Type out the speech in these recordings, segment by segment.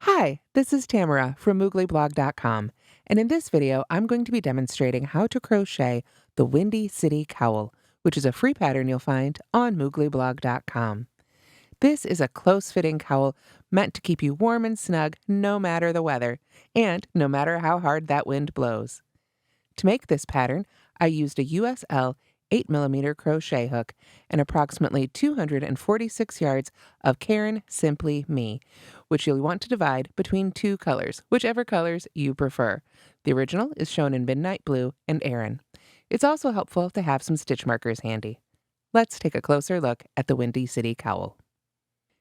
Hi, this is Tamara from mooglyblog.com, and in this video I'm going to be demonstrating how to crochet the Windy City Cowl, which is a free pattern you'll find on mooglyblog.com. This is a close-fitting cowl meant to keep you warm and snug no matter the weather, and no matter how hard that wind blows. To make this pattern, I used a USL 8mm crochet hook and approximately 246 yards of Caron Simply Me, which you'll want to divide between two colors, whichever colors you prefer. The original is shown in Midnight Blue and Aran. It's also helpful to have some stitch markers handy. Let's take a closer look at the Windy City Cowl.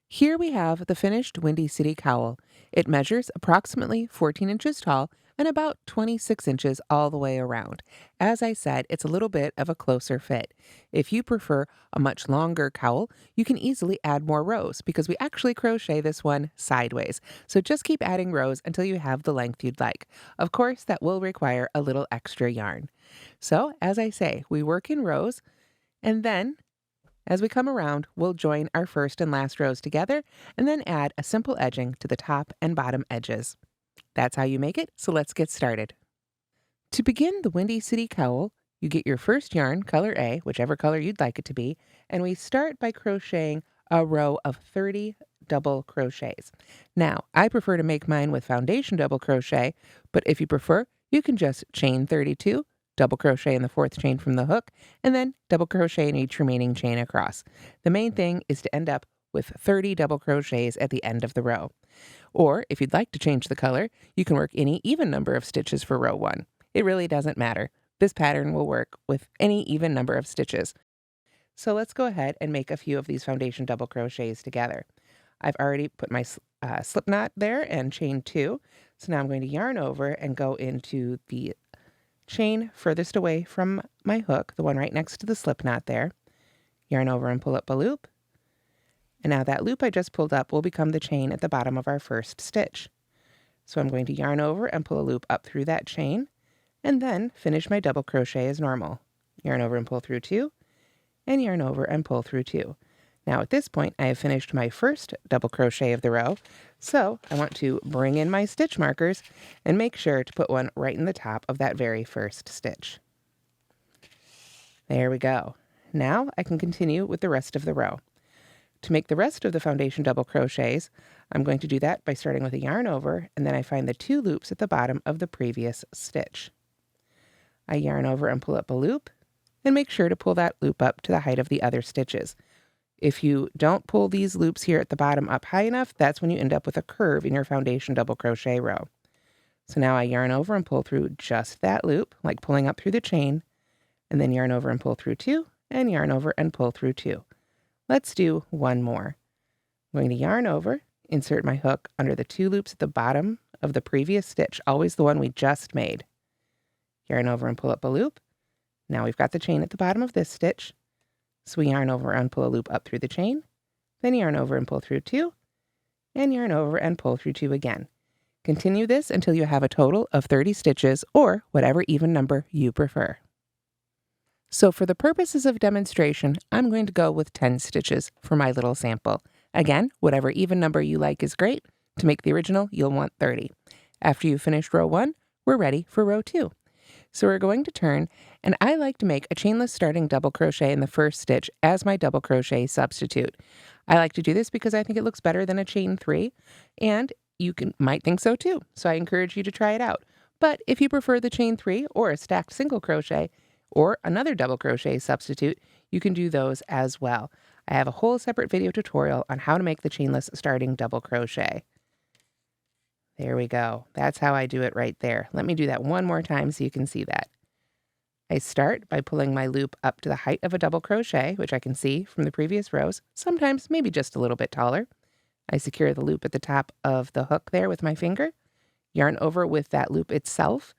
Here we have the finished Windy City Cowl. It measures approximately 14 inches tall and about 26 inches all the way around. As I said, it's a little bit of a closer fit. If you prefer a much longer cowl, you can easily add more rows because we actually crochet this one sideways. So just keep adding rows until you have the length you'd like. Of course, that will require a little extra yarn. So as I say, we work in rows, and then as we come around, we'll join our first and last rows together and then add a simple edging to the top and bottom edges. That's how you make it, so let's get started. To begin the Windy City Cowl, you get your first yarn, color A, whichever color you'd like it to be, and we start by crocheting a row of 30 double crochets. Now, I prefer to make mine with foundation double crochet, but if you prefer, you can just chain 32, double crochet in the fourth chain from the hook, and then double crochet in each remaining chain across. The main thing is to end up with 30 double crochets at the end of the row. Or, if you'd like to change the color, you can work any even number of stitches for row 1. It really doesn't matter. This pattern will work with any even number of stitches. So let's go ahead and make a few of these foundation double crochets together. I've already put my slip knot there and chain 2. So now I'm going to yarn over and go into the chain furthest away from my hook, the one right next to the slip knot there. Yarn over and pull up a loop. And now that loop I just pulled up will become the chain at the bottom of our first stitch. So I'm going to yarn over and pull a loop up through that chain, and then finish my double crochet as normal. Yarn over and pull through 2, and yarn over and pull through 2. Now at this point I have finished my first double crochet of the row, so I want to bring in my stitch markers and make sure to put one right in the top of that very first stitch. There we go. Now I can continue with the rest of the row. To make the rest of the foundation double crochets, I'm going to do that by starting with a yarn over, and then I find the 2 loops at the bottom of the previous stitch. I yarn over and pull up a loop, and make sure to pull that loop up to the height of the other stitches. If you don't pull these loops here at the bottom up high enough, that's when you end up with a curve in your foundation double crochet row. So now I yarn over and pull through just that loop, like pulling up through the chain, and then yarn over and pull through 2, and yarn over and pull through 2. Let's do one more. I'm going to yarn over, insert my hook under the 2 loops at the bottom of the previous stitch, always the one we just made. Yarn over and pull up a loop. Now we've got the chain at the bottom of this stitch, so we yarn over and pull a loop up through the chain, then yarn over and pull through 2, and yarn over and pull through 2 again. Continue this until you have a total of 30 stitches, or whatever even number you prefer. So for the purposes of demonstration, I'm going to go with 10 stitches for my little sample. Again, whatever even number you like is great. To make the original, you'll want 30. After you've finished row 1, we're ready for row 2. So we're going to turn, and I like to make a chainless starting double crochet in the first stitch as my double crochet substitute. I like to do this because I think it looks better than a chain 3, and you might think so too, so I encourage you to try it out. But if you prefer the chain 3 or a stacked single crochet, or another double crochet substitute, you can do those as well. I have a whole separate video tutorial on how to make the chainless starting double crochet. There we go. That's how I do it right there. Let me do that one more time so you can see that. I start by pulling my loop up to the height of a double crochet, which I can see from the previous rows, sometimes maybe just a little bit taller. I secure the loop at the top of the hook there with my finger, yarn over with that loop itself,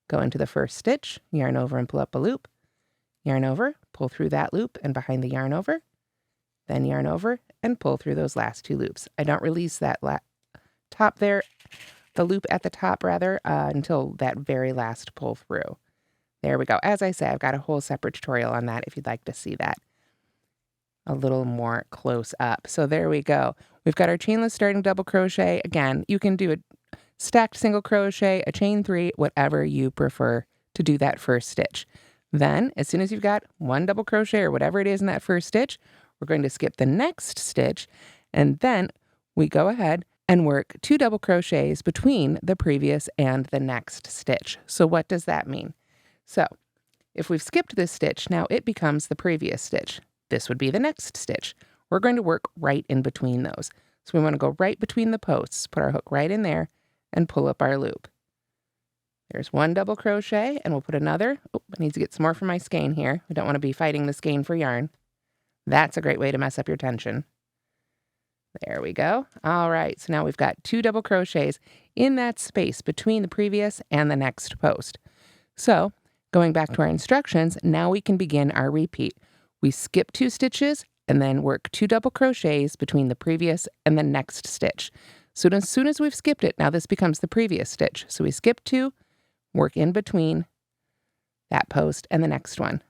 go into the first stitch, yarn over and pull up a loop, yarn over, pull through that loop and behind the yarn over, then yarn over and pull through those last 2 loops. I don't release that top there, the loop at the top rather, until that very last pull through. There we go. As I say, I've got a whole separate tutorial on that if you'd like to see that. a little more close up. So there we go. We've got our chainless starting double crochet. Again, you can do a stacked single crochet, a chain 3, whatever you prefer to do that first stitch. Then, as soon as you've got one double crochet or whatever it is in that first stitch, we're going to skip the next stitch, and then we go ahead and work 2 double crochets between the previous and the next stitch. So what does that mean? So if we've skipped this stitch, now it becomes the previous stitch. This would be the next stitch. We're going to work right in between those. So we want to go right between the posts, put our hook right in there, and pull up our loop. There's 1 double crochet, and we'll put another. Oh, I need to get some more from my skein here. We don't want to be fighting the skein for yarn. That's a great way to mess up your tension. There we go. All right, so now we've got 2 double crochets in that space between the previous and the next post. So, going back to our instructions, now we can begin our repeat. We skip 2 stitches and then work 2 double crochets between the previous and the next stitch. So as soon as we've skipped it, now this becomes the previous stitch. So we skip 2, work in between that post and the next one.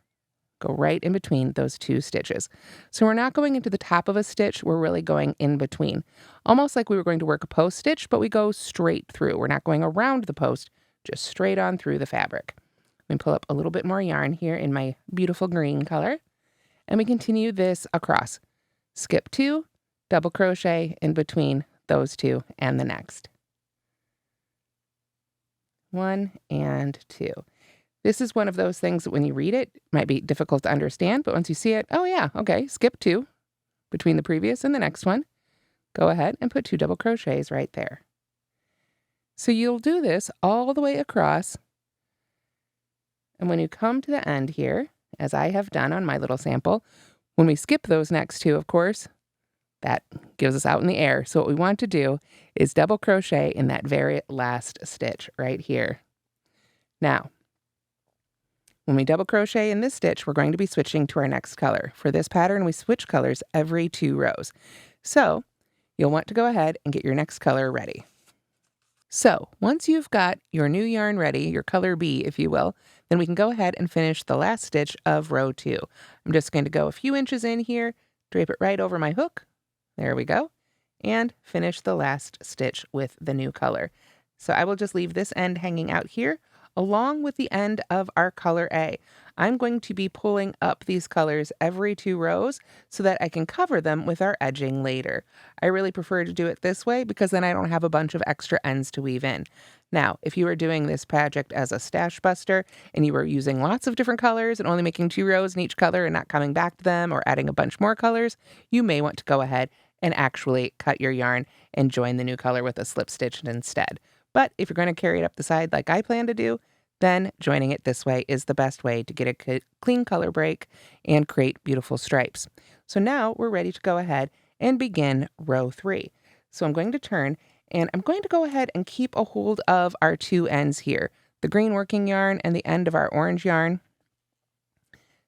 Go right in between those 2 stitches. So we're not going into the top of a stitch, we're really going in between. Almost like we were going to work a post stitch, but we go straight through. We're not going around the post, just straight on through the fabric. Let me pull up a little bit more yarn here in my beautiful green color. And we continue this across. Skip 2, double crochet in between those 2 and the next. 1 and 2. This is one of those things that when you read it, might be difficult to understand, but once you see it, oh yeah, okay, skip 2 between the previous and the next one. Go ahead and put 2 double crochets right there. So you'll do this all the way across. And when you come to the end here, as I have done on my little sample, when we skip those next 2, of course, that gives us out in the air. So what we want to do is double crochet in that very last stitch right here. Now, when we double crochet in this stitch, we're going to be switching to our next color. For this pattern, we switch colors every 2 rows. So you'll want to go ahead and get your next color ready. So once you've got your new yarn ready, your color B, if you will, then we can go ahead and finish the last stitch of row 2. I'm just going to go a few inches in here, drape it right over my hook. There we go. And finish the last stitch with the new color. So I will just leave this end hanging out here along with the end of our color A. I'm going to be pulling up these colors every 2 rows so that I can cover them with our edging later. I really prefer to do it this way because then I don't have a bunch of extra ends to weave in. Now, if you were doing this project as a stash buster and you were using lots of different colors and only making 2 rows in each color and not coming back to them or adding a bunch more colors, you may want to go ahead and actually cut your yarn and join the new color with a slip stitch instead. But if you're going to carry it up the side like I plan to do, then joining it this way is the best way to get a clean color break and create beautiful stripes. So now we're ready to go ahead and begin row 3. So I'm going to turn and I'm going to go ahead and keep a hold of our 2 ends here, the green working yarn and the end of our orange yarn,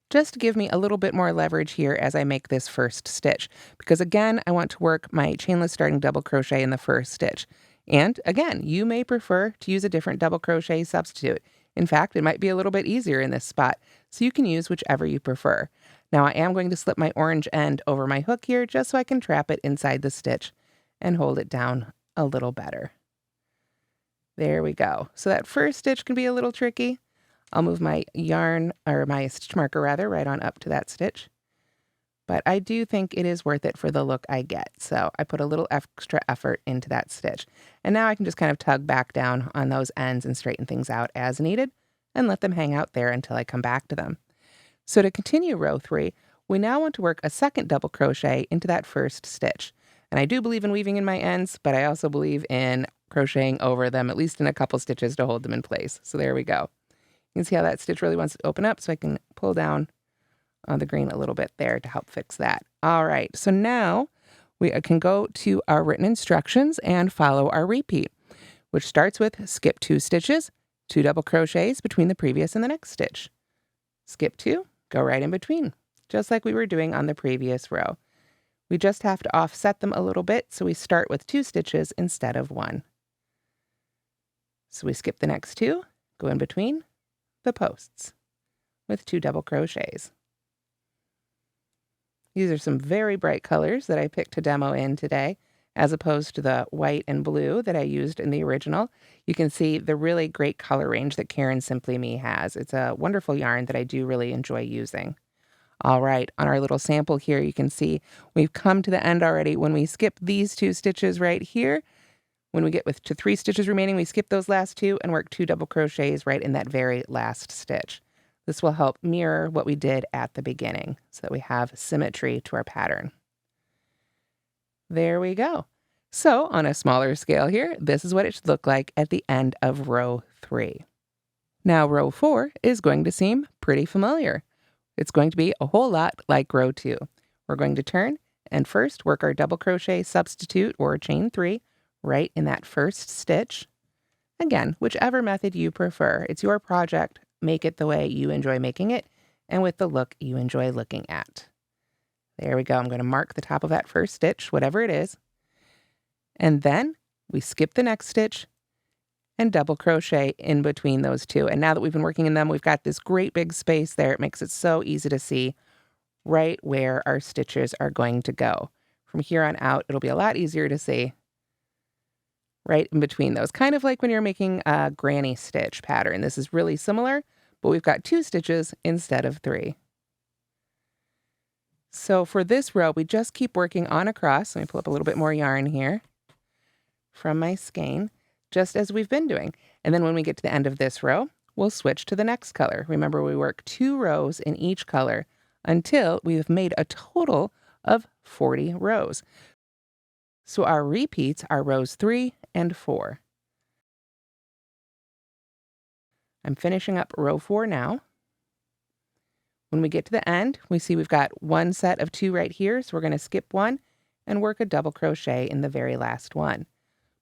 just to give me a little bit more leverage here as I make this first stitch. Because again, I want to work my chainless starting double crochet in the first stitch. And again, you may prefer to use a different double crochet substitute. In fact, it might be a little bit easier in this spot, so you can use whichever you prefer. Now I am going to slip my orange end over my hook here just so I can trap it inside the stitch and hold it down a little better. There we go. So that first stitch can be a little tricky. I'll move my yarn, or my stitch marker rather, right on up to that stitch. But I do think it is worth it for the look I get. So I put a little extra effort into that stitch. And now I can just kind of tug back down on those ends and straighten things out as needed and let them hang out there until I come back to them. So to continue row 3, we now want to work a second double crochet into that first stitch. And I do believe in weaving in my ends, but I also believe in crocheting over them, at least in a couple stitches to hold them in place. So there we go. You can see how that stitch really wants to open up, so I can pull down on the green a little bit there to help fix that. All right, so now we can go to our written instructions and follow our repeat, which starts with skip 2 stitches, 2 double crochets between the previous and the next stitch. Skip 2, go right in between, just like we were doing on the previous row. We just have to offset them a little bit, so we start with 2 stitches instead of 1. So we skip the next 2, go in between the posts with 2 double crochets. These are some very bright colors that I picked to demo in today, as opposed to the white and blue that I used in the original. You can see the really great color range that Caron Simply Me has. It's a wonderful yarn that I do really enjoy using. All right, on our little sample here, you can see we've come to the end already. When we skip these 2 stitches right here, when we get to 3 stitches remaining, we skip those last 2 and work 2 double crochets right in that very last stitch. This will help mirror what we did at the beginning so that we have symmetry to our pattern. There we go. So on a smaller scale here, this is what it should look like at the end of row 3. Now row 4 is going to seem pretty familiar. It's going to be a whole lot like row 2. We're going to turn and first work our double crochet substitute or chain 3 right in that first stitch. Again, whichever method you prefer. It's your project. Make it the way you enjoy making it and with the look you enjoy looking at. There we go. I'm going to mark the top of that first stitch, whatever it is. And then we skip the next stitch and double crochet in between those 2. And now that we've been working in them, we've got this great big space there. It makes it so easy to see right where our stitches are going to go. From here on out, it'll be a lot easier to see right in between those. Kind of like when you're making a granny stitch pattern. This is really similar, but we've got 2 stitches instead of 3. So for this row, we just keep working on across. Let me pull up a little bit more yarn here from my skein, just as we've been doing. And then when we get to the end of this row, we'll switch to the next color. Remember, we work 2 rows in each color until we've made a total of 40 rows. So our repeats are rows 3 and 4. I'm finishing up row 4 now. When we get to the end, we see we've got 1 set of 2 right here, so we're going to skip 1 and work a double crochet in the very last one.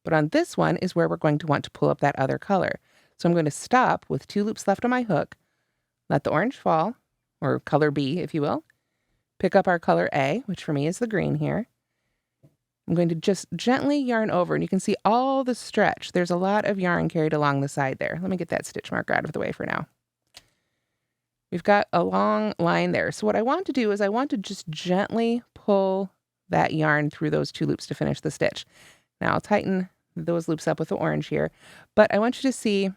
But on this one is where we're going to want to pull up that other color. So I'm going to stop with 2 loops left on my hook, let the orange fall, or color B, if you will, pick up our color A, which for me is the green here. I'm going to just gently yarn over, and you can see all the stretch. There's a lot of yarn carried along the side there. Let me get that stitch marker out of the way for now. We've got a long line there. So what I want to do is I want to just gently pull that yarn through those 2 loops to finish the stitch. Now I'll tighten those loops up with the orange here, but I want you to see,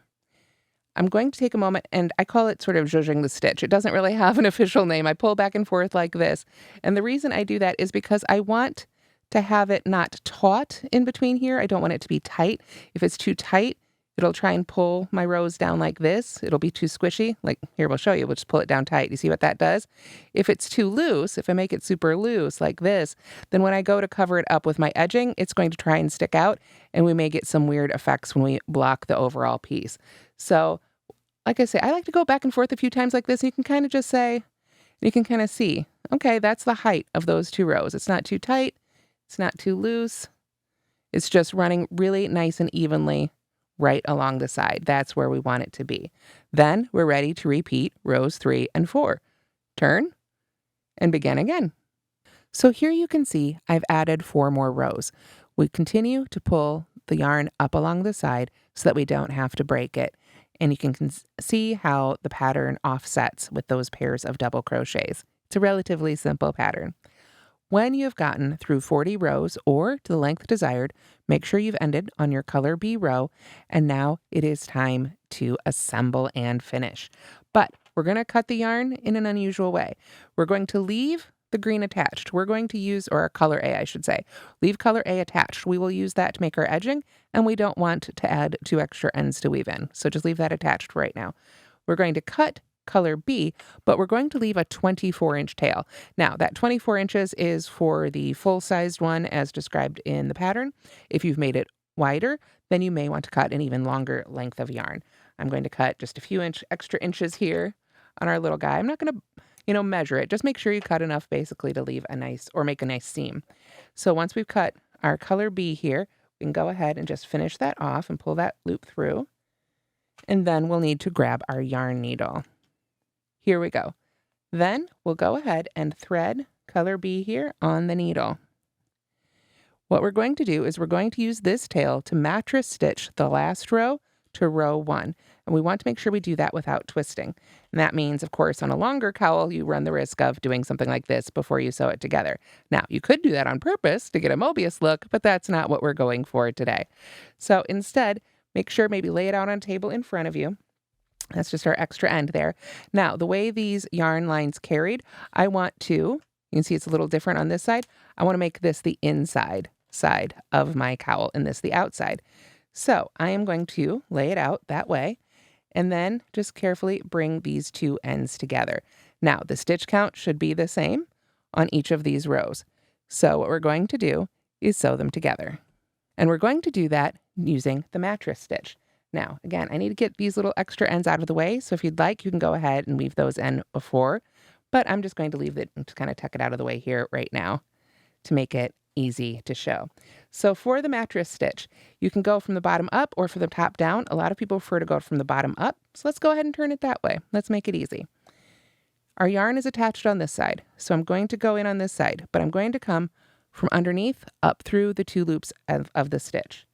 I'm going to take a moment, and I call it sort of zhuzhing the stitch. It doesn't really have an official name. I pull back and forth like this. And the reason I do that is because I want to have it not taut in between here. I don't want it to be tight. If it's too tight, it'll try and pull my rows down like this. It'll be too squishy. Like here, we'll show you. We'll just pull it down tight. You see what that does? If it's too loose, if I make it super loose like this, then when I go to cover it up with my edging, it's going to try and stick out, and we may get some weird effects when we block the overall piece. So, like I say, I like to go back and forth a few times like this, and you can kind of just say, you can kind of see, okay, that's the height of those 2 rows. It's not too tight. It's not too loose. It's just running really nice and evenly right along the side. That's where we want it to be. Then we're ready to repeat rows 3 and 4. Turn and begin again. So here you can see I've added 4 more rows. We continue to pull the yarn up along the side so that we don't have to break it. And you can see how the pattern offsets with those pairs of double crochets. It's a relatively simple pattern. When you've gotten through 40 rows or to the length desired, make sure you've ended on your color B row, and now it is time to assemble and finish. But we're going to cut the yarn in an unusual way. We're going to leave the green attached. We're going to use, or color A, I should say, leave color A attached. We will use that to make our edging, and we don't want to add 2 extra ends to weave in. So just leave that attached right now. We're going to cut color B, but we're going to leave a 24-inch tail. Now, that 24 inches is for the full-sized one as described in the pattern. If you've made it wider, then you may want to cut an even longer length of yarn. I'm going to cut just a few extra inches here on our little guy. I'm not going to, measure it. Just make sure you cut enough basically to leave a nice, or make a nice seam. So once we've cut our color B here, we can go ahead and just finish that off and pull that loop through. And then we'll need to grab our yarn needle. Here we go. Then we'll go ahead and thread color B here on the needle. What we're going to do is we're going to use this tail to mattress stitch the last row to row 1. And we want to make sure we do that without twisting. And that means, of course, on a longer cowl, you run the risk of doing something like this before you sew it together. Now, you could do that on purpose to get a Mobius look, but that's not what we're going for today. So instead, make sure maybe lay it out on a table in front of you. That's just our extra end there. Now, the way these yarn lines carried, I want to, you can see it's a little different on this side. I want to make this the inside side of my cowl and this the outside. So I am going to lay it out that way and then just carefully bring these two ends together. Now, the stitch count should be the same on each of these rows. So what we're going to do is sew them together. And we're going to do that using the mattress stitch. Now, again, I need to get these little extra ends out of the way. So if you'd like, you can go ahead and weave those in before, but I'm just going to leave it and just kind of tuck it out of the way here right now to make it easy to show. So for the mattress stitch, you can go from the bottom up or from the top down. A lot of people prefer to go from the bottom up. So let's go ahead and turn it that way. Let's make it easy. Our yarn is attached on this side. So I'm going to go in on this side, but I'm going to come from underneath up through the 2 loops of the stitch.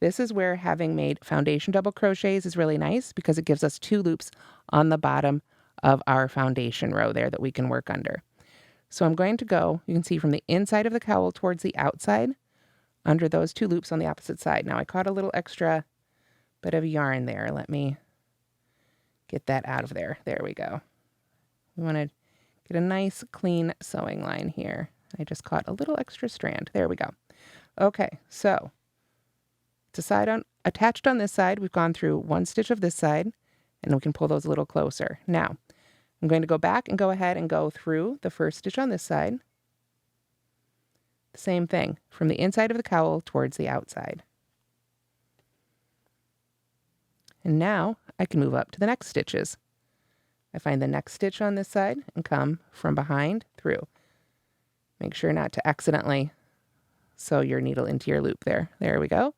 This is where having made foundation double crochets is really nice because it gives us 2 loops on the bottom of our foundation row there that we can work under. So I'm going to go, you can see from the inside of the cowl towards the outside, under those 2 loops on the opposite side. Now I caught a little extra bit of yarn there. Let me get that out of there. There we go. We want to get a nice clean sewing line here. I just caught a little extra strand. There we go. Okay, so it's attached on this side. We've gone through 1 stitch of this side, and we can pull those a little closer. Now, I'm going to go back and go ahead and go through the first stitch on this side. Same thing, from the inside of the cowl towards the outside. And now I can move up to the next stitches. I find the next stitch on this side and come from behind through. Make sure not to accidentally sew your needle into your loop there. There we go.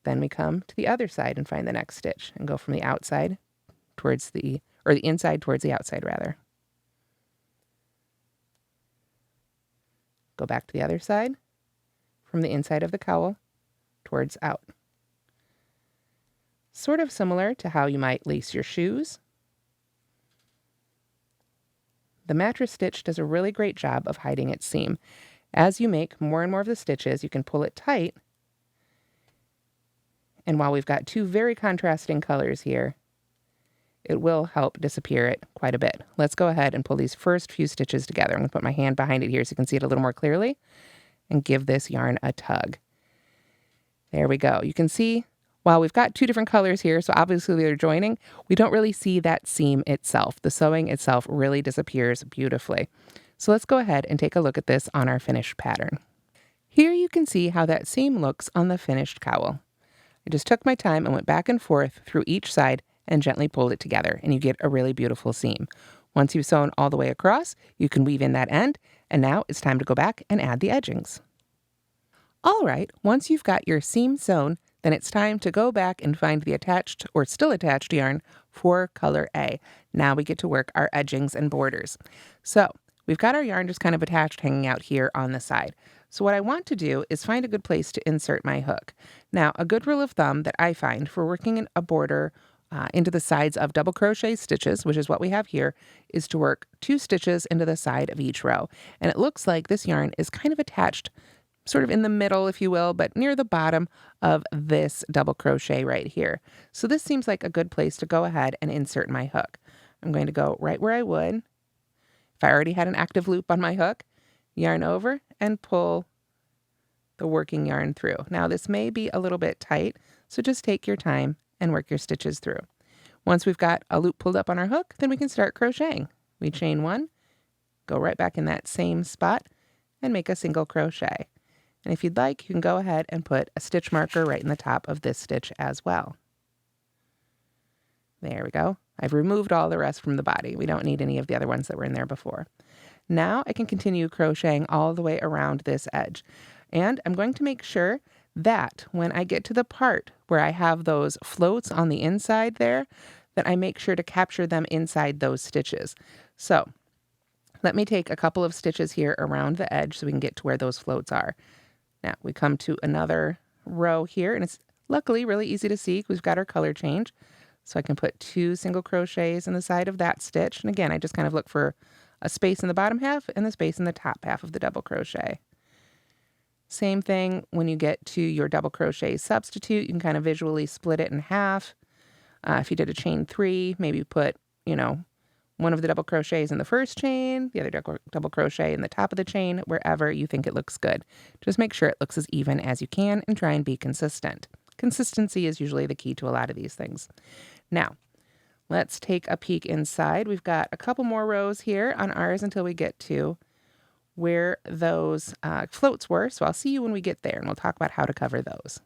Then we come to the other side and find the next stitch and go from the outside towards the inside towards the outside rather. Go back to the other side from the inside of the cowl towards out. Sort of similar to how you might lace your shoes. The mattress stitch does a really great job of hiding its seam. As you make more and more of the stitches, you can pull it tight. And while we've got 2 very contrasting colors here, it will help disappear it quite a bit. Let's go ahead and pull these first few stitches together. I'm going to put my hand behind it here so you can see it a little more clearly and give this yarn a tug. There we go. You can see while we've got 2 different colors here, so obviously they're joining, we don't really see that seam itself. The sewing itself really disappears beautifully. So let's go ahead and take a look at this on our finished pattern. Here you can see how that seam looks on the finished cowl. I just took my time and went back and forth through each side and gently pulled it together, and you get a really beautiful seam. Once you've sewn all the way across, you can weave in that end, and now it's time to go back and add the edgings. All right, once you've got your seam sewn, then it's time to go back and find the attached or still attached yarn for color A. Now we get to work our edgings and borders. So we've got our yarn just kind of attached hanging out here on the side. So what I want to do is find a good place to insert my hook. Now, a good rule of thumb that I find for working in a border into the sides of double crochet stitches, which is what we have here, is to work 2 stitches into the side of each row. And it looks like this yarn is kind of attached sort of in the middle, if you will, but near the bottom of this double crochet right here. So this seems like a good place to go ahead and insert my hook. I'm going to go right where I would if I already had an active loop on my hook, yarn over and pull the working yarn through. Now this may be a little bit tight, so just take your time and work your stitches through. Once we've got a loop pulled up on our hook, then we can start crocheting. We chain 1, go right back in that same spot, and make a single crochet. And if you'd like, you can go ahead and put a stitch marker right in the top of this stitch as well. There we go. I've removed all the rest from the body. We don't need any of the other ones that were in there before. Now I can continue crocheting all the way around this edge. And I'm going to make sure that when I get to the part where I have those floats on the inside there, that I make sure to capture them inside those stitches. So let me take a couple of stitches here around the edge so we can get to where those floats are. Now we come to another row here, and it's Luckily, really easy to see. We've got our color change. So I can put 2 single crochets in the side of that stitch. And again, I just kind of look for a space in the bottom half and the space in the top half of the double crochet. Same thing when you get to your double crochet substitute, you can kind of visually split it in half. If you did a chain 3, maybe put, one of the double crochets in the first chain, the other double crochet in the top of the chain, wherever you think it looks good. Just make sure it looks as even as you can and try and be consistent. Consistency is usually the key to a lot of these things. Now, let's take a peek inside. We've got a couple more rows here on ours until we get to where those floats were. So I'll see you when we get there, and we'll talk about how to cover those.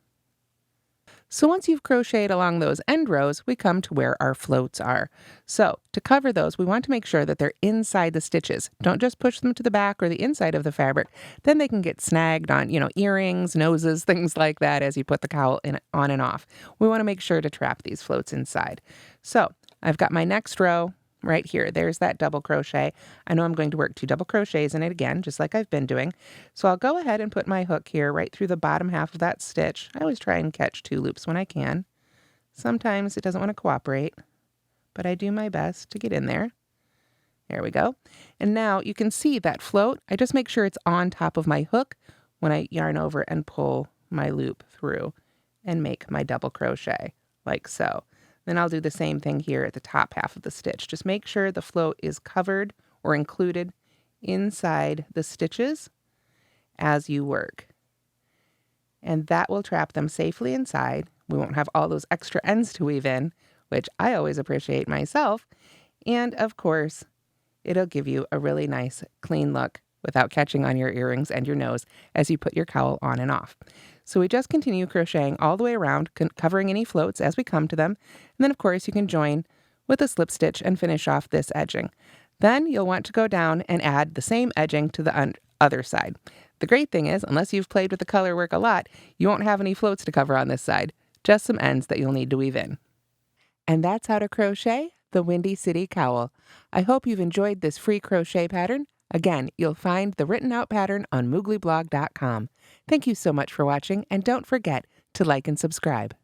So once you've crocheted along those end rows, we come to where our floats are. So to cover those, we want to make sure that they're inside the stitches. Don't just push them to the back or the inside of the fabric. Then they can get snagged on, earrings, noses, things like that as you put the cowl on and off. We want to make sure to trap these floats inside. So I've got my next row right here. There's that double crochet. I know I'm going to work 2 double crochets in it again, just like I've been doing. So I'll go ahead and put my hook here right through the bottom half of that stitch. I always try and catch 2 loops when I can. Sometimes it doesn't want to cooperate, but I do my best to get in there. There we go. And now you can see that float. I just make sure it's on top of my hook when I yarn over and pull my loop through and make my double crochet like so. Then I'll do the same thing here at the top half of the stitch. Just make sure the float is covered or included inside the stitches as you work. And that will trap them safely inside. We won't have all those extra ends to weave in, which I always appreciate myself. And of course, it'll give you a really nice, clean look without catching on your earrings and your nose as you put your cowl on and off. So we just continue crocheting all the way around, covering any floats as we come to them. And then, of course, you can join with a slip stitch and finish off this edging. Then you'll want to go down and add the same edging to the other side. The great thing is, unless you've played with the color work a lot, you won't have any floats to cover on this side, just some ends that you'll need to weave in. And that's how to crochet the Windy City Cowl. I hope you've enjoyed this free crochet pattern. Again, you'll find the written out pattern on mooglyblog.com. Thank you so much for watching, and don't forget to like and subscribe.